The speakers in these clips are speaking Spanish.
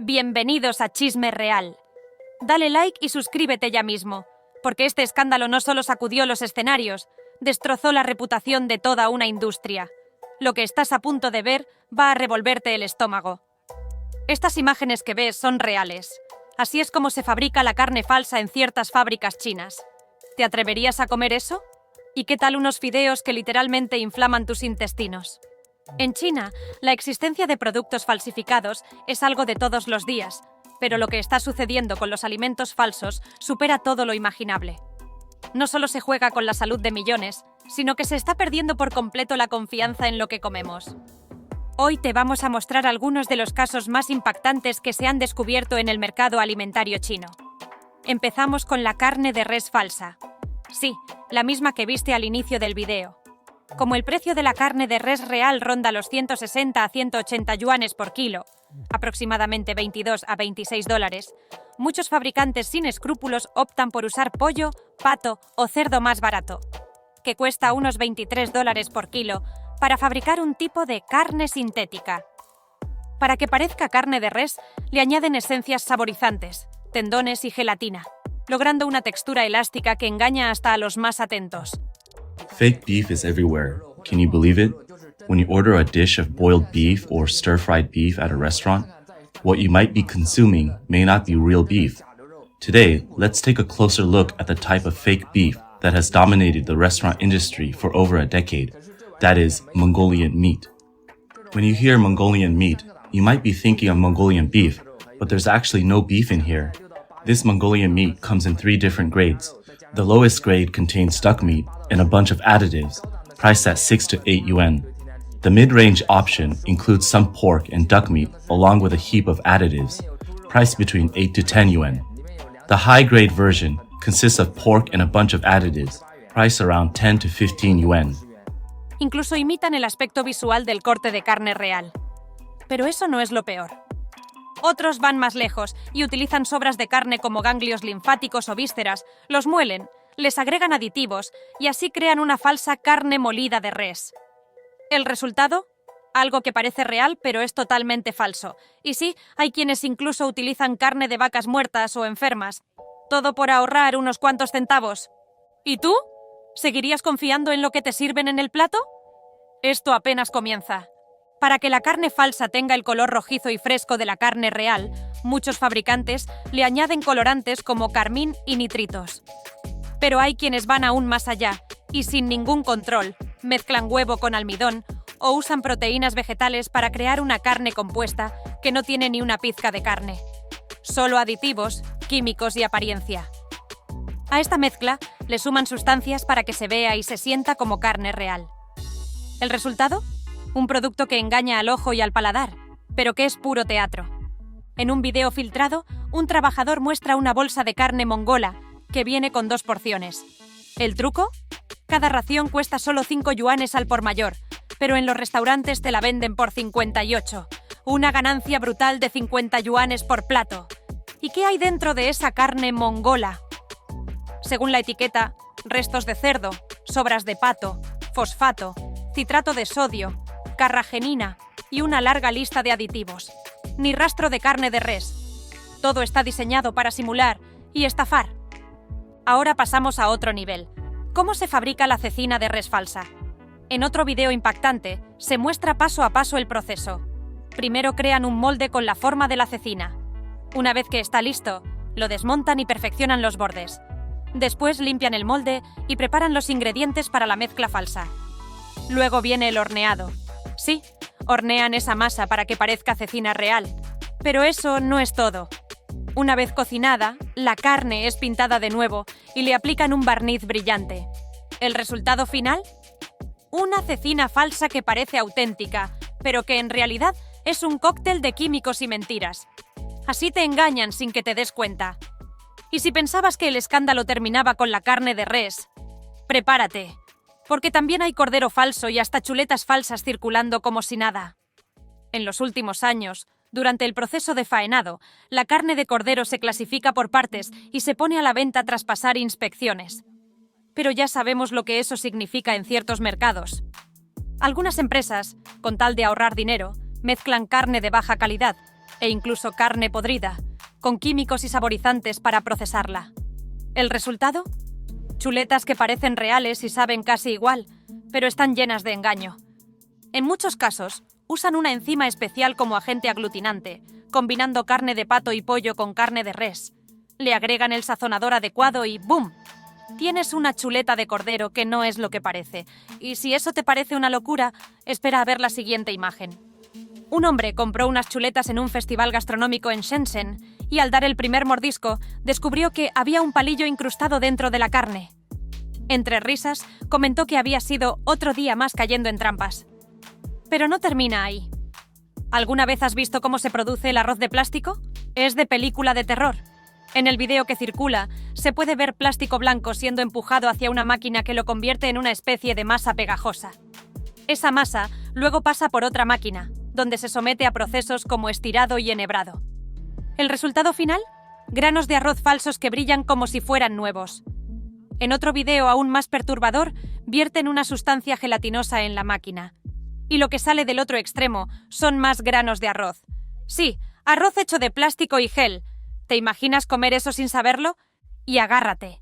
Bienvenidos a Chisme Real. Dale like y suscríbete ya mismo, porque este escándalo no solo sacudió los escenarios, destrozó la reputación de toda una industria. Lo que estás a punto de ver va a revolverte el estómago. Estas imágenes que ves son reales. Así es como se fabrica la carne falsa en ciertas fábricas chinas. ¿Te atreverías a comer eso? ¿Y qué tal unos fideos que literalmente inflaman tus intestinos? En China, la existencia de productos falsificados es algo de todos los días, pero lo que está sucediendo con los alimentos falsos supera todo lo imaginable. No solo se juega con la salud de millones, sino que se está perdiendo por completo la confianza en lo que comemos. Hoy te vamos a mostrar algunos de los casos más impactantes que se han descubierto en el mercado alimentario chino. Empezamos con la carne de res falsa. Sí, la misma que viste al inicio del video. Como el precio de la carne de res real ronda los 160 a 180 yuanes por kilo, aproximadamente 22 a 26 dólares, muchos fabricantes sin escrúpulos optan por usar pollo, pato o cerdo más barato, que cuesta unos 23 dólares por kilo, para fabricar un tipo de carne sintética. Para que parezca carne de res, le añaden esencias saborizantes, tendones y gelatina, logrando una textura elástica que engaña hasta a los más atentos. Fake beef is everywhere. Can you believe it? When you order a dish of boiled beef or stir-fried beef at a restaurant, what you might be consuming may not be real beef. Today, let's take a closer look at the type of fake beef that has dominated the restaurant industry for over a decade. That is, Mongolian meat. When you hear Mongolian meat, you might be thinking of Mongolian beef, but there's actually no beef in here. This Mongolian meat comes in 3 different grades. The lowest grade contains duck meat and a bunch of additives, priced at 6 to 8 yuan. The mid-range option includes some pork and duck meat along with a heap of additives, priced between 8 to 10 yuan. The high-grade version consists of pork and a bunch of additives, priced around 10 to 15 yuan. Incluso imitan el aspecto visual del corte de carne real. Pero eso no es lo peor. Otros van más lejos y utilizan sobras de carne como ganglios linfáticos o vísceras, los muelen, les agregan aditivos y así crean una falsa carne molida de res. ¿El resultado? Algo que parece real pero es totalmente falso. Y sí, hay quienes incluso utilizan carne de vacas muertas o enfermas. Todo por ahorrar unos cuantos centavos. ¿Y tú? ¿Seguirías confiando en lo que te sirven en el plato? Esto apenas comienza. Para que la carne falsa tenga el color rojizo y fresco de la carne real, muchos fabricantes le añaden colorantes como carmín y nitritos. Pero hay quienes van aún más allá y sin ningún control, mezclan huevo con almidón o usan proteínas vegetales para crear una carne compuesta que no tiene ni una pizca de carne. Solo aditivos, químicos y apariencia. A esta mezcla le suman sustancias para que se vea y se sienta como carne real. ¿El resultado? Un producto que engaña al ojo y al paladar, pero que es puro teatro. En un video filtrado, un trabajador muestra una bolsa de carne mongola que viene con 2 porciones. ¿El truco? Cada ración cuesta solo 5 yuanes al por mayor, pero en los restaurantes te la venden por 58. Una ganancia brutal de 50 yuanes por plato. ¿Y qué hay dentro de esa carne mongola? Según la etiqueta, restos de cerdo, sobras de pato, fosfato, citrato de sodio, carragenina y una larga lista de aditivos. Ni rastro de carne de res. Todo está diseñado para simular y estafar. Ahora pasamos a otro nivel. ¿Cómo se fabrica la cecina de res falsa? En otro video impactante, se muestra paso a paso el proceso. Primero crean un molde con la forma de la cecina. Una vez que está listo, lo desmontan y perfeccionan los bordes. Después limpian el molde y preparan los ingredientes para la mezcla falsa. Luego viene el horneado. Sí, hornean esa masa para que parezca cecina real. Pero eso no es todo. Una vez cocinada, la carne es pintada de nuevo y le aplican un barniz brillante. ¿El resultado final? Una cecina falsa que parece auténtica, pero que en realidad es un cóctel de químicos y mentiras. Así te engañan sin que te des cuenta. Y si pensabas que el escándalo terminaba con la carne de res, prepárate. Porque también hay cordero falso y hasta chuletas falsas circulando como si nada. En los últimos años, durante el proceso de faenado, la carne de cordero se clasifica por partes y se pone a la venta tras pasar inspecciones. Pero ya sabemos lo que eso significa en ciertos mercados. Algunas empresas, con tal de ahorrar dinero, mezclan carne de baja calidad, e incluso carne podrida, con químicos y saborizantes para procesarla. ¿El resultado? Chuletas que parecen reales y saben casi igual, pero están llenas de engaño. En muchos casos, usan una enzima especial como agente aglutinante, combinando carne de pato y pollo con carne de res. Le agregan el sazonador adecuado y ¡bum! Tienes una chuleta de cordero que no es lo que parece. Y si eso te parece una locura, espera a ver la siguiente imagen. Un hombre compró unas chuletas en un festival gastronómico en Shenzhen y al dar el primer mordisco, descubrió que había un palillo incrustado dentro de la carne. Entre risas, comentó que había sido otro día más cayendo en trampas. Pero no termina ahí. ¿Alguna vez has visto cómo se produce el arroz de plástico? Es de película de terror. En el video que circula, se puede ver plástico blanco siendo empujado hacia una máquina que lo convierte en una especie de masa pegajosa. Esa masa luego pasa por otra máquina, donde se somete a procesos como estirado y enhebrado. ¿El resultado final? Granos de arroz falsos que brillan como si fueran nuevos. En otro video aún más perturbador, vierten una sustancia gelatinosa en la máquina. Y lo que sale del otro extremo son más granos de arroz. Sí, arroz hecho de plástico y gel. ¿Te imaginas comer eso sin saberlo? Y agárrate,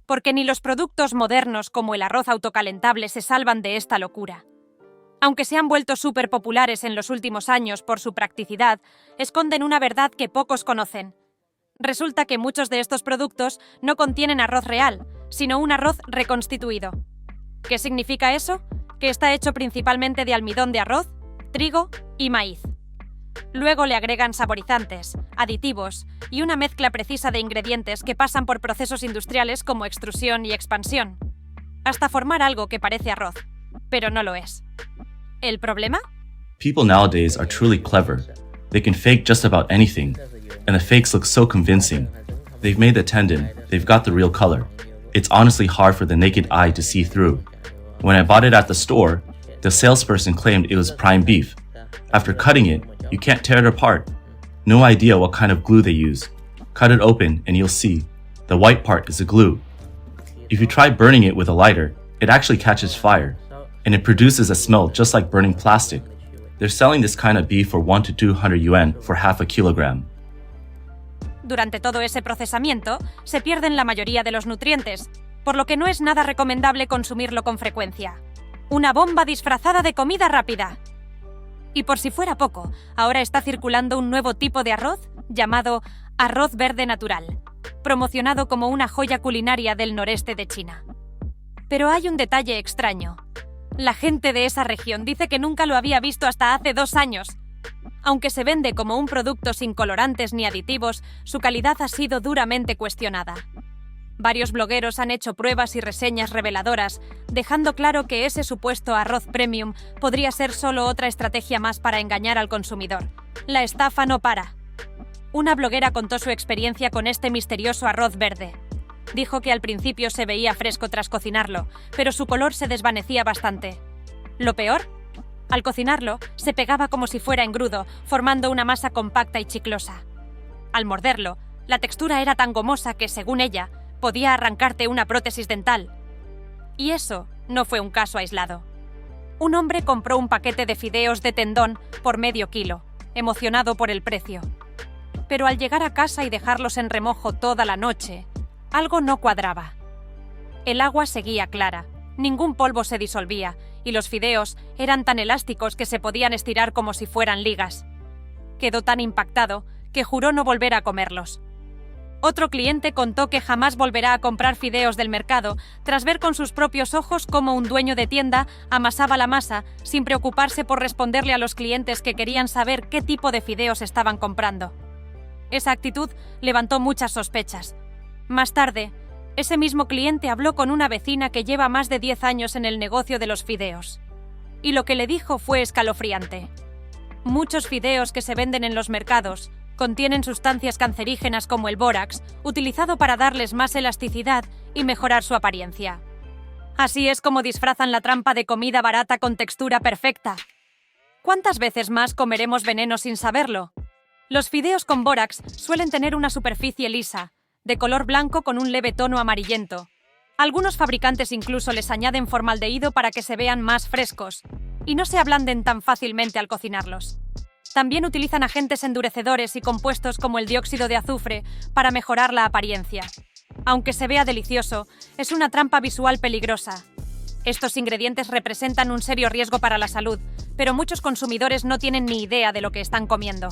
porque ni los productos modernos como el arroz autocalentable se salvan de esta locura. Aunque se han vuelto súper populares en los últimos años por su practicidad, esconden una verdad que pocos conocen. Resulta que muchos de estos productos no contienen arroz real, sino un arroz reconstituido. ¿Qué significa eso? Que está hecho principalmente de almidón de arroz, trigo y maíz. Luego le agregan saborizantes, aditivos y una mezcla precisa de ingredientes que pasan por procesos industriales como extrusión y expansión, hasta formar algo que parece arroz, pero no lo es. ¿El problema? People nowadays are truly clever. They can fake just about anything, and the fakes look so convincing. They've made the tendon, they've got the real color. It's honestly hard for the naked eye to see through. When I bought it at the store, the salesperson claimed it was prime beef. After cutting it, you can't tear it apart. No idea what kind of glue they use. Cut it open and you'll see. The white part is the glue. If you try burning it with a lighter, it actually catches fire, and it produces a smell just like burning plastic. They're selling this kind of beef for 1 to 200 yuan for half a kilogram. Durante todo ese procesamiento, se pierden la mayoría de los nutrientes, por lo que no es nada recomendable consumirlo con frecuencia. Una bomba disfrazada de comida rápida. Y por si fuera poco, ahora está circulando un nuevo tipo de arroz llamado arroz verde natural, promocionado como una joya culinaria del noreste de China. Pero hay un detalle extraño. La gente de esa región dice que nunca lo había visto hasta hace 2 años. Aunque se vende como un producto sin colorantes ni aditivos, su calidad ha sido duramente cuestionada. Varios blogueros han hecho pruebas y reseñas reveladoras, dejando claro que ese supuesto arroz premium podría ser solo otra estrategia más para engañar al consumidor. La estafa no para. Una bloguera contó su experiencia con este misterioso arroz verde. Dijo que al principio se veía fresco tras cocinarlo, pero su color se desvanecía bastante. ¿Lo peor? Al cocinarlo, se pegaba como si fuera engrudo, formando una masa compacta y chiclosa. Al morderlo, la textura era tan gomosa que, según ella, podía arrancarte una prótesis dental. Y eso no fue un caso aislado. Un hombre compró un paquete de fideos de tendón por medio kilo, emocionado por el precio. Pero al llegar a casa y dejarlos en remojo toda la noche, algo no cuadraba. El agua seguía clara, ningún polvo se disolvía y los fideos eran tan elásticos que se podían estirar como si fueran ligas. Quedó tan impactado que juró no volver a comerlos. Otro cliente contó que jamás volverá a comprar fideos del mercado tras ver con sus propios ojos cómo un dueño de tienda amasaba la masa sin preocuparse por responderle a los clientes que querían saber qué tipo de fideos estaban comprando. Esa actitud levantó muchas sospechas. Más tarde, ese mismo cliente habló con una vecina que lleva más de 10 años en el negocio de los fideos. Y lo que le dijo fue escalofriante. Muchos fideos que se venden en los mercados contienen sustancias cancerígenas como el bórax, utilizado para darles más elasticidad y mejorar su apariencia. Así es como disfrazan la trampa de comida barata con textura perfecta. ¿Cuántas veces más comeremos veneno sin saberlo? Los fideos con bórax suelen tener una superficie lisa, de color blanco con un leve tono amarillento. Algunos fabricantes incluso les añaden formaldehído para que se vean más frescos y no se ablanden tan fácilmente al cocinarlos. También utilizan agentes endurecedores y compuestos como el dióxido de azufre para mejorar la apariencia. Aunque se vea delicioso, es una trampa visual peligrosa. Estos ingredientes representan un serio riesgo para la salud, pero muchos consumidores no tienen ni idea de lo que están comiendo.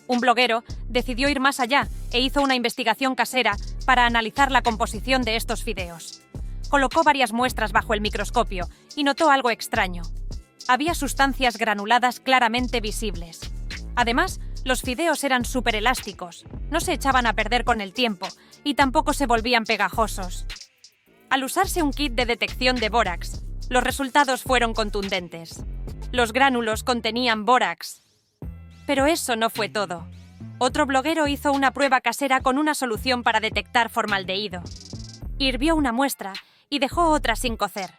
Un bloguero decidió ir más allá e hizo una investigación casera para analizar la composición de estos fideos. Colocó varias muestras bajo el microscopio y notó algo extraño. Había sustancias granuladas claramente visibles. Además, los fideos eran superelásticos, no se echaban a perder con el tiempo y tampoco se volvían pegajosos. Al usarse un kit de detección de bórax, los resultados fueron contundentes. Los gránulos contenían bórax. Pero eso no fue todo. Otro bloguero hizo una prueba casera con una solución para detectar formaldehído. Hirvió una muestra y dejó otra sin cocer.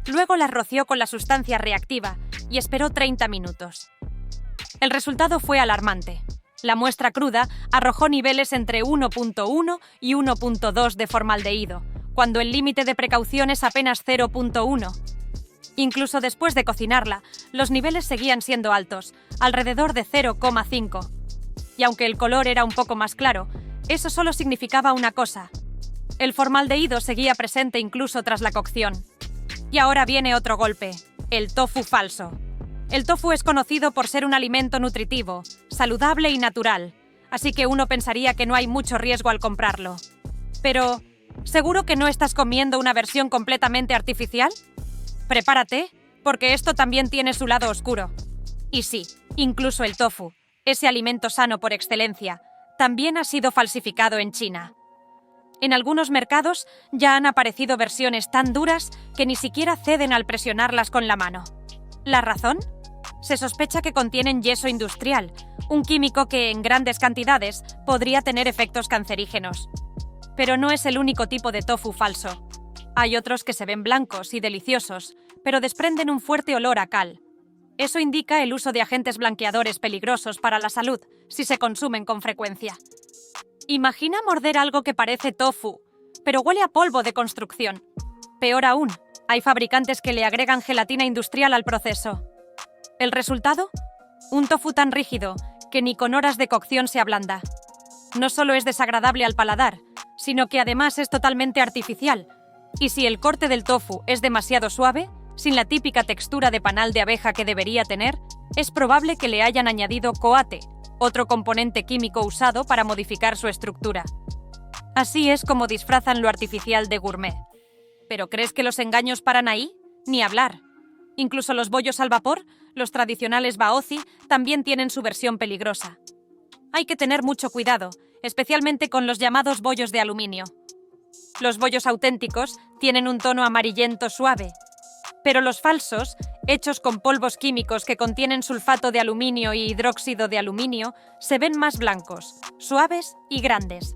Luego las roció con la sustancia reactiva y esperó 30 minutos. El resultado fue alarmante. La muestra cruda arrojó niveles entre 1.1 y 1.2 de formaldehído, cuando el límite de precaución es apenas 0.1. Incluso después de cocinarla, los niveles seguían siendo altos, alrededor de 0,5. Y aunque el color era un poco más claro, eso solo significaba una cosa. El formaldehído seguía presente incluso tras la cocción. Y ahora viene otro golpe, el tofu falso. El tofu es conocido por ser un alimento nutritivo, saludable y natural, así que uno pensaría que no hay mucho riesgo al comprarlo. Pero, ¿seguro que no estás comiendo una versión completamente artificial? Prepárate, porque esto también tiene su lado oscuro. Y sí, incluso el tofu, ese alimento sano por excelencia, también ha sido falsificado en China. En algunos mercados ya han aparecido versiones tan duras que ni siquiera ceden al presionarlas con la mano. ¿La razón? Se sospecha que contienen yeso industrial, un químico que en grandes cantidades podría tener efectos cancerígenos. Pero no es el único tipo de tofu falso. Hay otros que se ven blancos y deliciosos, pero desprenden un fuerte olor a cal. Eso indica el uso de agentes blanqueadores peligrosos para la salud si se consumen con frecuencia. Imagina morder algo que parece tofu, pero huele a polvo de construcción. Peor aún, hay fabricantes que le agregan gelatina industrial al proceso. ¿El resultado? Un tofu tan rígido que ni con horas de cocción se ablanda. No solo es desagradable al paladar, sino que además es totalmente artificial. Y si el corte del tofu es demasiado suave, sin la típica textura de panal de abeja que debería tener, es probable que le hayan añadido coate, otro componente químico usado para modificar su estructura. Así es como disfrazan lo artificial de gourmet. ¿Pero crees que los engaños paran ahí? Ni hablar. Incluso los bollos al vapor, los tradicionales baozi, también tienen su versión peligrosa. Hay que tener mucho cuidado, especialmente con los llamados bollos de aluminio. Los bollos auténticos tienen un tono amarillento suave, pero los falsos, hechos con polvos químicos que contienen sulfato de aluminio y hidróxido de aluminio, se ven más blancos, suaves y grandes.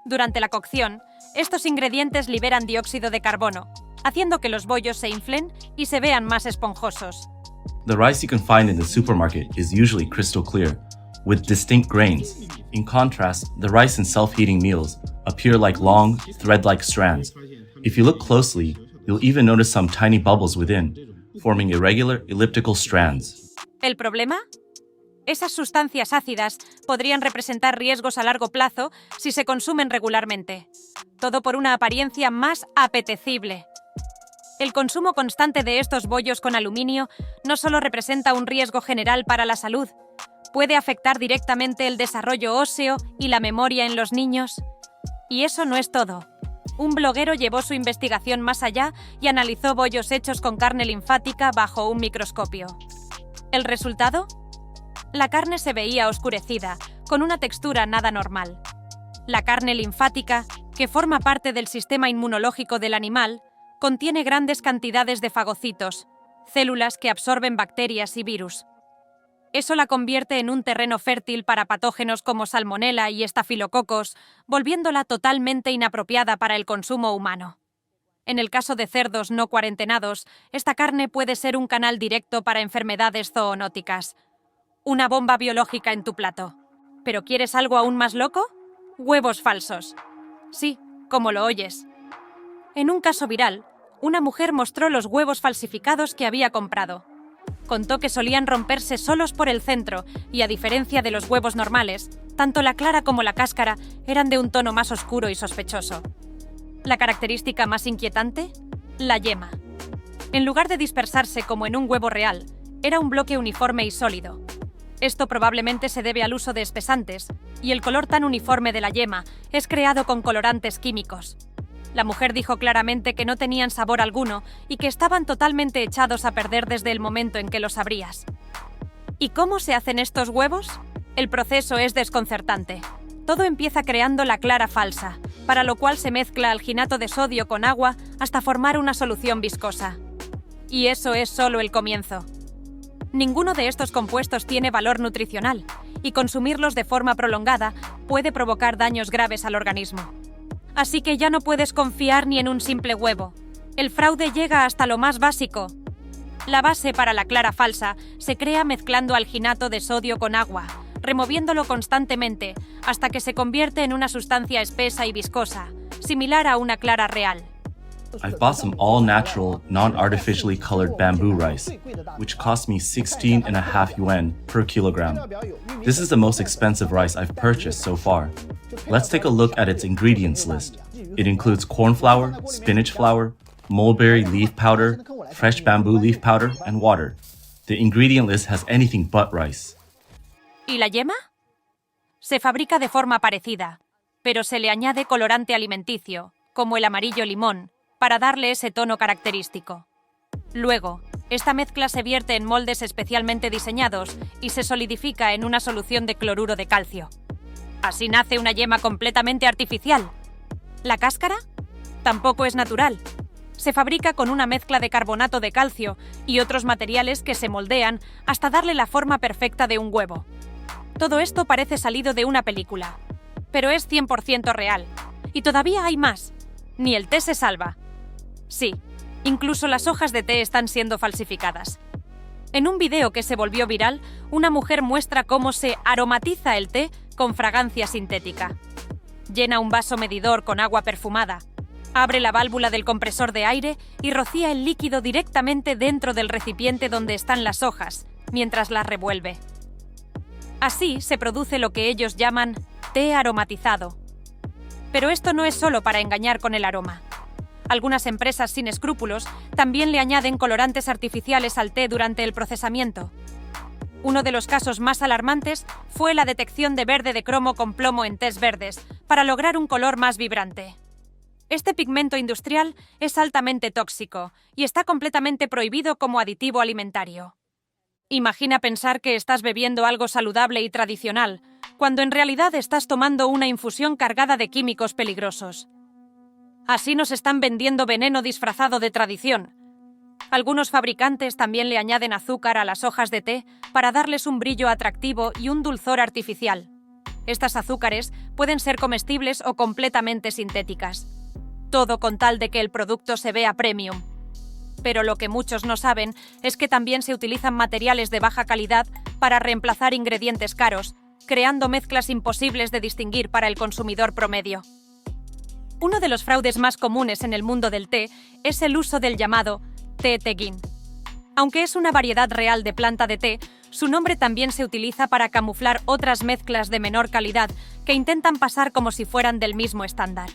Durante la cocción, estos ingredientes liberan dióxido de carbono, haciendo que los bollos se inflen y se vean más esponjosos. The rice you can find in the supermarket is usually crystal clear, with distinct grains. In contrast, the rice in self-heating meals appear like long, thread-like strands. If you look closely, you'll even notice some tiny bubbles within, forming irregular, elliptical strands. ¿El problema? Esas sustancias ácidas podrían representar riesgos a largo plazo si se consumen regularmente. Todo por una apariencia más apetecible. El consumo constante de estos bollos con aluminio no solo representa un riesgo general para la salud, puede afectar directamente el desarrollo óseo y la memoria en los niños. Y eso no es todo. Un bloguero llevó su investigación más allá y analizó bollos hechos con carne linfática bajo un microscopio. ¿El resultado? La carne se veía oscurecida, con una textura nada normal. La carne linfática, que forma parte del sistema inmunológico del animal, contiene grandes cantidades de fagocitos, células que absorben bacterias y virus. Eso la convierte en un terreno fértil para patógenos como salmonela y estafilococos, volviéndola totalmente inapropiada para el consumo humano. En el caso de cerdos no cuarentenados, esta carne puede ser un canal directo para enfermedades zoonóticas. Una bomba biológica en tu plato. ¿Pero quieres algo aún más loco? Huevos falsos. Sí, como lo oyes. En un caso viral, una mujer mostró los huevos falsificados que había comprado. Contó que solían romperse solos por el centro y, a diferencia de los huevos normales, tanto la clara como la cáscara eran de un tono más oscuro y sospechoso. ¿La característica más inquietante? La yema. En lugar de dispersarse como en un huevo real, era un bloque uniforme y sólido. Esto probablemente se debe al uso de espesantes, y el color tan uniforme de la yema es creado con colorantes químicos. La mujer dijo claramente que no tenían sabor alguno y que estaban totalmente echados a perder desde el momento en que los abrías. ¿Y cómo se hacen estos huevos? El proceso es desconcertante. Todo empieza creando la clara falsa, para lo cual se mezcla alginato de sodio con agua hasta formar una solución viscosa. Y eso es solo el comienzo. Ninguno de estos compuestos tiene valor nutricional, y consumirlos de forma prolongada puede provocar daños graves al organismo. Así que ya no puedes confiar ni en un simple huevo. El fraude llega hasta lo más básico. La base para la clara falsa se crea mezclando alginato de sodio con agua, removiéndolo constantemente hasta que se convierte en una sustancia espesa y viscosa, similar a una clara real. I've bought some all-natural, non-artificially colored bamboo rice, which cost me 16.5 yuan per kilogram. This is the most expensive rice I've purchased so far. Let's take a look at its ingredients list. It includes corn flour, spinach flour, mulberry leaf powder, fresh bamboo leaf powder, and water. The ingredient list has anything but rice. ¿Y la yema? Se fabrica de forma parecida, pero se le añade colorante alimenticio, como el amarillo limón, para darle ese tono característico. Luego, esta mezcla se vierte en moldes especialmente diseñados y se solidifica en una solución de cloruro de calcio. Así nace una yema completamente artificial. ¿La cáscara? Tampoco es natural. Se fabrica con una mezcla de carbonato de calcio y otros materiales que se moldean hasta darle la forma perfecta de un huevo. Todo esto parece salido de una película, pero es 100% real. Y todavía hay más. Ni el té se salva. Sí, incluso las hojas de té están siendo falsificadas. En un video que se volvió viral, una mujer muestra cómo se aromatiza el té con fragancia sintética. Llena un vaso medidor con agua perfumada, abre la válvula del compresor de aire y rocía el líquido directamente dentro del recipiente donde están las hojas, mientras las revuelve. Así se produce lo que ellos llaman té aromatizado. Pero esto no es solo para engañar con el aroma. Algunas empresas sin escrúpulos también le añaden colorantes artificiales al té durante el procesamiento. Uno de los casos más alarmantes fue la detección de verde de cromo con plomo en tés verdes para lograr un color más vibrante. Este pigmento industrial es altamente tóxico y está completamente prohibido como aditivo alimentario. Imagina pensar que estás bebiendo algo saludable y tradicional, cuando en realidad estás tomando una infusión cargada de químicos peligrosos. Así nos están vendiendo veneno disfrazado de tradición. Algunos fabricantes también le añaden azúcar a las hojas de té para darles un brillo atractivo y un dulzor artificial. Estas azúcares pueden ser comestibles o completamente sintéticas. Todo con tal de que el producto se vea premium. Pero lo que muchos no saben es que también se utilizan materiales de baja calidad para reemplazar ingredientes caros, creando mezclas imposibles de distinguir para el consumidor promedio. Uno de los fraudes más comunes en el mundo del té es el uso del llamado té teguín. Aunque es una variedad real de planta de té, su nombre también se utiliza para camuflar otras mezclas de menor calidad que intentan pasar como si fueran del mismo estándar.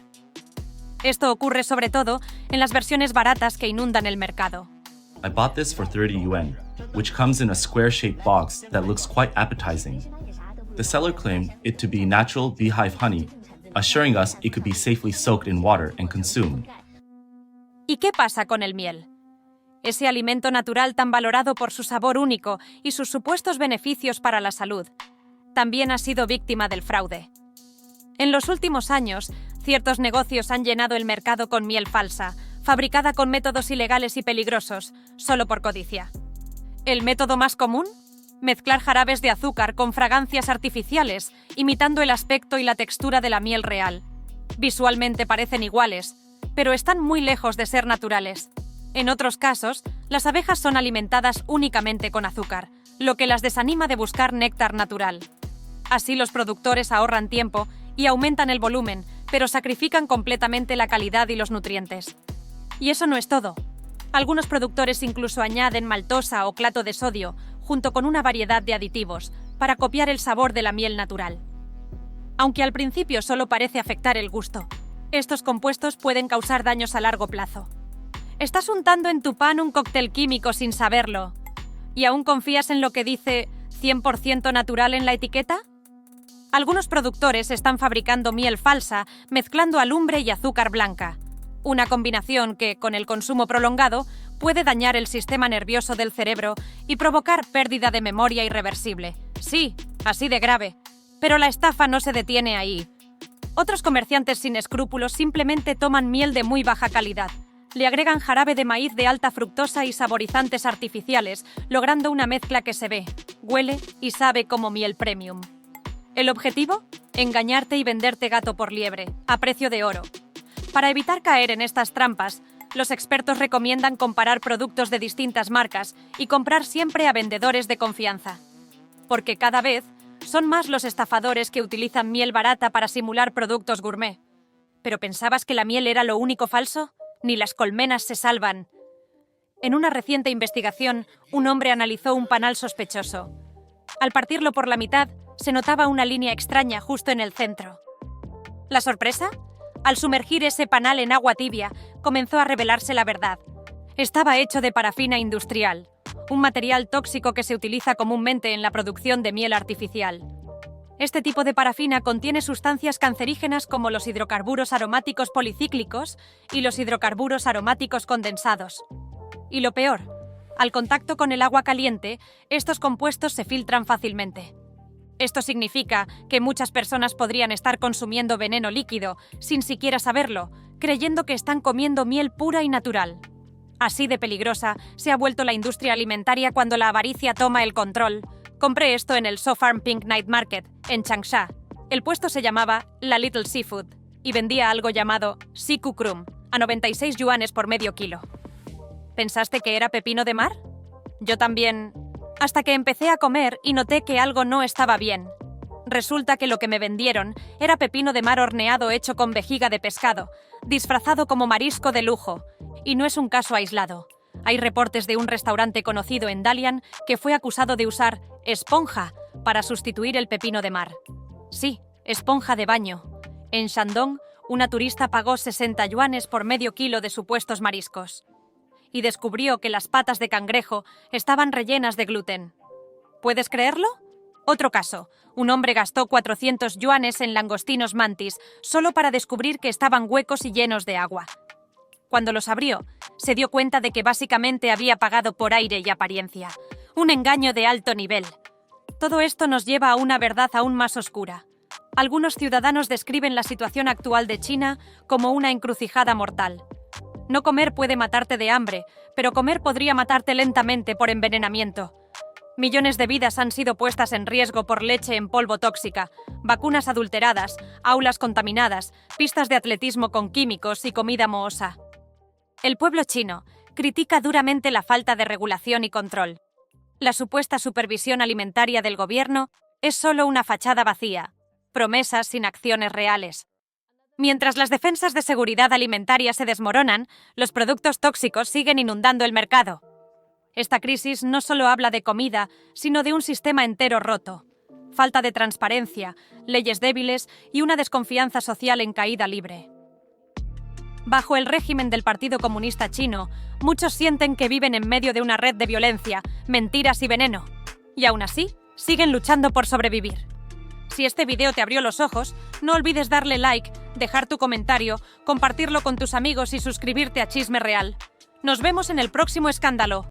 Esto ocurre sobre todo en las versiones baratas que inundan el mercado. I bought this for 30 yuan, which comes in a square-shaped box that looks quite appetizing. The seller claimed it to be natural beehive honey, assuring us it could be safely soaked in water and consumed. ¿Y qué pasa con el miel? Ese alimento natural tan valorado por su sabor único y sus supuestos beneficios para la salud, también ha sido víctima del fraude. En los últimos años, ciertos negocios han llenado el mercado con miel falsa, fabricada con métodos ilegales y peligrosos, solo por codicia. ¿El método más común? Mezclar jarabes de azúcar con fragancias artificiales, imitando el aspecto y la textura de la miel real. Visualmente parecen iguales, pero están muy lejos de ser naturales. En otros casos, las abejas son alimentadas únicamente con azúcar, lo que las desanima de buscar néctar natural. Así los productores ahorran tiempo y aumentan el volumen, pero sacrifican completamente la calidad y los nutrientes. Y eso no es todo. Algunos productores incluso añaden maltosa o clato de sodio, junto con una variedad de aditivos, para copiar el sabor de la miel natural. Aunque al principio solo parece afectar el gusto, estos compuestos pueden causar daños a largo plazo. ¿Estás untando en tu pan un cóctel químico sin saberlo? ¿Y aún confías en lo que dice 100% natural en la etiqueta? Algunos productores están fabricando miel falsa mezclando alumbre y azúcar blanca, una combinación que, con el consumo prolongado, puede dañar el sistema nervioso del cerebro y provocar pérdida de memoria irreversible. Sí, así de grave. Pero la estafa no se detiene ahí. Otros comerciantes sin escrúpulos simplemente toman miel de muy baja calidad. Le agregan jarabe de maíz de alta fructosa y saborizantes artificiales, logrando una mezcla que se ve, huele y sabe como miel premium. ¿El objetivo? Engañarte y venderte gato por liebre, a precio de oro. Para evitar caer en estas trampas, los expertos recomiendan comparar productos de distintas marcas y comprar siempre a vendedores de confianza. Porque cada vez son más los estafadores que utilizan miel barata para simular productos gourmet. ¿Pero pensabas que la miel era lo único falso? Ni las colmenas se salvan. En una reciente investigación, un hombre analizó un panal sospechoso. Al partirlo por la mitad, se notaba una línea extraña justo en el centro. ¿La sorpresa? Al sumergir ese panal en agua tibia, comenzó a revelarse la verdad. Estaba hecho de parafina industrial, un material tóxico que se utiliza comúnmente en la producción de miel artificial. Este tipo de parafina contiene sustancias cancerígenas como los hidrocarburos aromáticos policíclicos y los hidrocarburos aromáticos condensados. Y lo peor, al contacto con el agua caliente, estos compuestos se filtran fácilmente. Esto significa que muchas personas podrían estar consumiendo veneno líquido sin siquiera saberlo, creyendo que están comiendo miel pura y natural. Así de peligrosa se ha vuelto la industria alimentaria cuando la avaricia toma el control. Compré esto en el So Farm Pink Night Market, en Changsha. El puesto se llamaba La Little Seafood y vendía algo llamado Siku Krum, a 96 yuanes por medio kilo. ¿Pensaste que era pepino de mar? Yo también, hasta que empecé a comer y noté que algo no estaba bien. Resulta que lo que me vendieron era pepino de mar horneado hecho con vejiga de pescado, disfrazado como marisco de lujo. Y no es un caso aislado. Hay reportes de un restaurante conocido en Dalian que fue acusado de usar esponja para sustituir el pepino de mar. Sí, esponja de baño. En Shandong, una turista pagó 60 yuanes por medio kilo de supuestos mariscos. Y descubrió que las patas de cangrejo estaban rellenas de gluten. ¿Puedes creerlo? Otro caso. Un hombre gastó 400 yuanes en langostinos mantis solo para descubrir que estaban huecos y llenos de agua. Cuando los abrió, se dio cuenta de que básicamente había pagado por aire y apariencia. Un engaño de alto nivel. Todo esto nos lleva a una verdad aún más oscura. Algunos ciudadanos describen la situación actual de China como una encrucijada mortal. No comer puede matarte de hambre, pero comer podría matarte lentamente por envenenamiento. Millones de vidas han sido puestas en riesgo por leche en polvo tóxica, vacunas adulteradas, aulas contaminadas, pistas de atletismo con químicos y comida mohosa. El pueblo chino critica duramente la falta de regulación y control. La supuesta supervisión alimentaria del gobierno es solo una fachada vacía, promesas sin acciones reales. Mientras las defensas de seguridad alimentaria se desmoronan, los productos tóxicos siguen inundando el mercado. Esta crisis no solo habla de comida, sino de un sistema entero roto. Falta de transparencia, leyes débiles y una desconfianza social en caída libre. Bajo el régimen del Partido Comunista Chino, muchos sienten que viven en medio de una red de violencia, mentiras y veneno. Y aún así, siguen luchando por sobrevivir. Si este video te abrió los ojos, no olvides darle like, dejar tu comentario, compartirlo con tus amigos y suscribirte a Chisme Real. Nos vemos en el próximo escándalo.